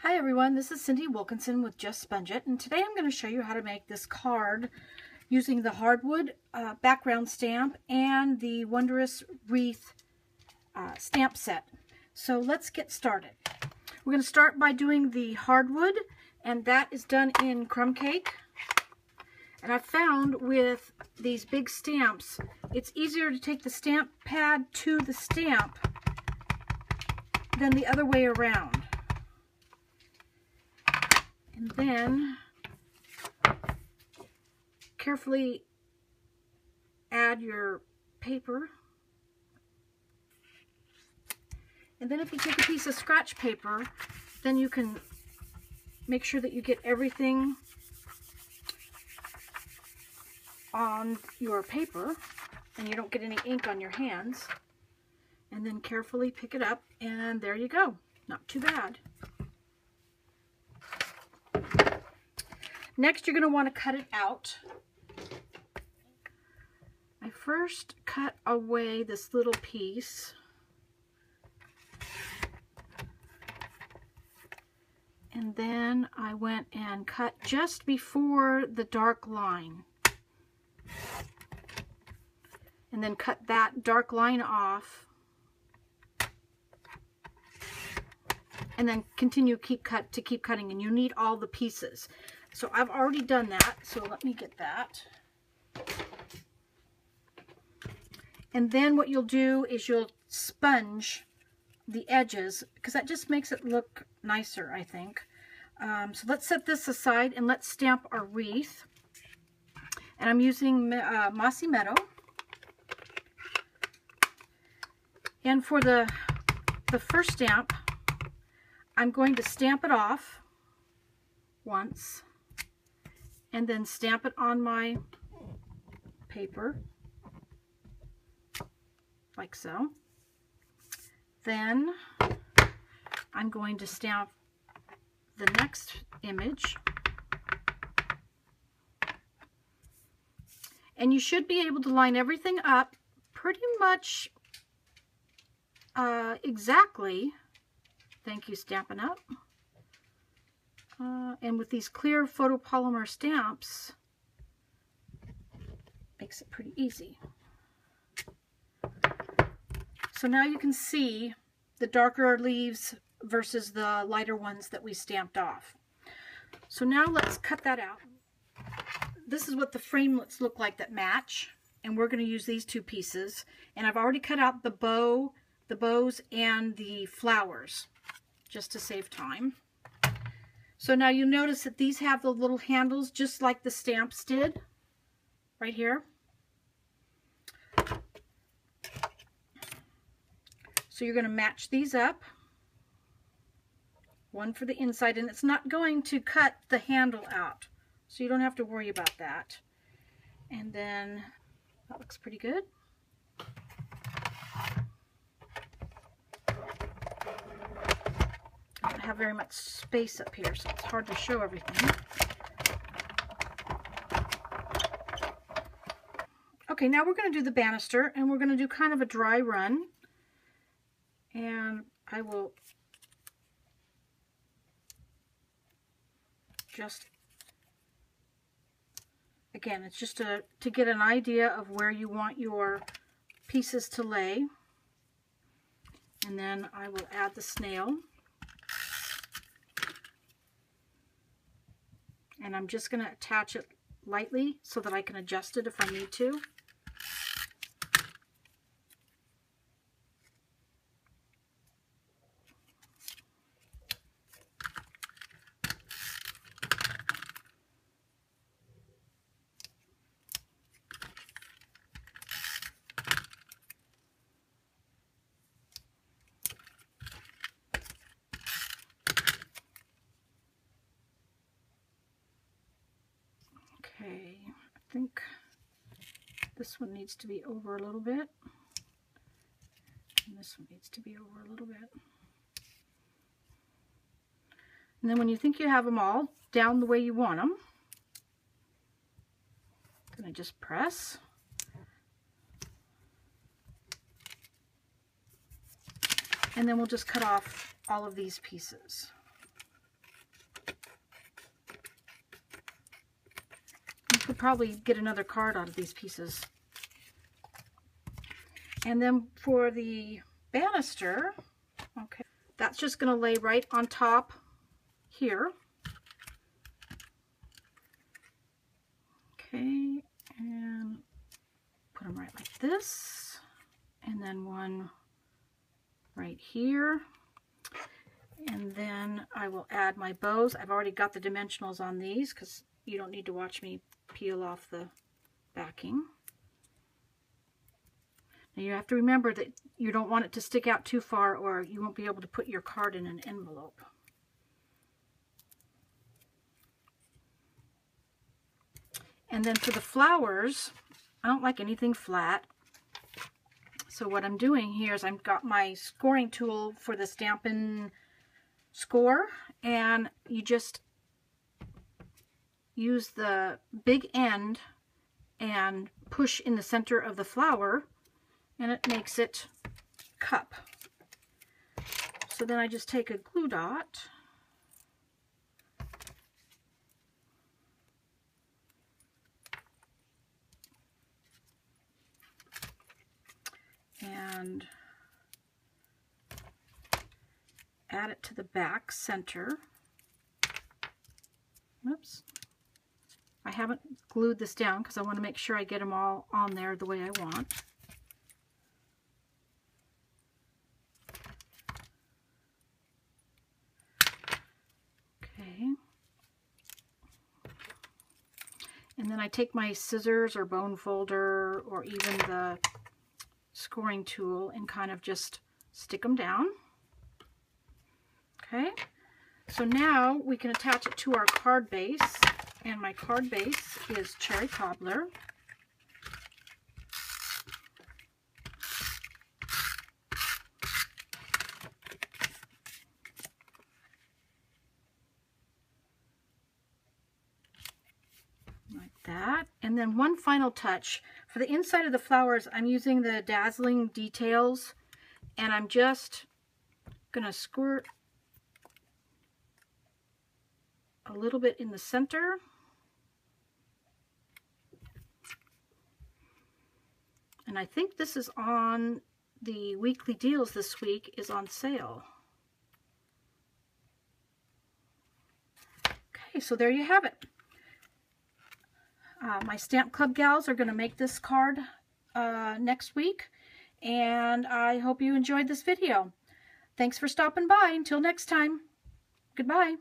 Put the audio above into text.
Hi everyone, this is Cindy Wilkinson with Just Sponge It, and today I'm going to show you how to make this card using the hardwood background stamp and the Wondrous Wreath stamp set. So let's get started. We're going to start by doing the hardwood, and that is done in crumb cake. And I found with these big stamps, it's easier to take the stamp pad to the stamp than the other way around. And then carefully add your paper. And then if you take a piece of scratch paper, then you can make sure that you get everything on your paper and you don't get any ink on your hands. And then carefully pick it up, and there you go. Not too bad. Next, you're going to want to cut it out. I first cut away this little piece. And then I went and cut just before the dark line. And then cut that dark line off. And then continue to keep cutting, and you need all the pieces. So I've already done that, so let me get that. And then what you'll do is you'll sponge the edges, because that just makes it look nicer, I think. So let's set this aside and let's stamp our wreath. And I'm using Mossy Meadow. And for the first stamp, I'm going to stamp it off once and then stamp it on my paper like so. Then I'm going to stamp the next image, and you should be able to line everything up pretty much exactly. Thank you, Stampin' Up. And with these clear photopolymer stamps, makes it pretty easy. So now you can see the darker leaves versus the lighter ones that we stamped off. So now let's cut that out. This is what the framelets look like that match, and we're going to use these two pieces. And I've already cut out the bows and the flowers, just to save time. So now you notice that these have the little handles just like the stamps did right here. So you're going to match these up, one for the inside, and it's not going to cut the handle out, so you don't have to worry about that. And then that looks pretty good. I don't have very much space up here, so it's hard to show everything. Okay, now we're going to do the banister, and we're going to do kind of a dry run. And I will just, again, it's just to get an idea of where you want your pieces to lay. And then I will add the snail. And I'm just going to attach it lightly so that I can adjust it if I need to. Okay, I think this one needs to be over a little bit, and this one needs to be over a little bit. And then when you think you have them all down the way you want them, I'm going to just press. And then we'll just cut off all of these pieces. could probably get another card out of these pieces. And then for the banister, okay, that's just going to lay right on top here. Okay, and put them right like this. And then one right here. And then I will add my bows. I've already got the dimensionals on these because you don't need to watch me peel off the backing. Now you have to remember that you don't want it to stick out too far or you won't be able to put your card in an envelope. And then for the flowers, I don't like anything flat. So what I'm doing here is I've got my scoring tool for the Stampin' Score, and you just use the big end and push in the center of the flower, and it makes it cup. So then I just take a glue dot and add it to the back center. Oops. I haven't glued this down because I want to make sure I get them all on there the way I want. Okay. And then I take my scissors or bone folder or even the scoring tool and kind of just stick them down. Okay, so now we can attach it to our card base, and my card base is Cherry Cobbler. Like that. And then one final touch. For the inside of the flowers, I'm using the Dazzling Details, and I'm just going to squirt a little bit in the center. And I think this is on the weekly deals this week, is on sale. Okay, so there you have it. My Stamp Club gals are going to make this card next week, and I hope you enjoyed this video. Thanks for stopping by. Until next time, goodbye.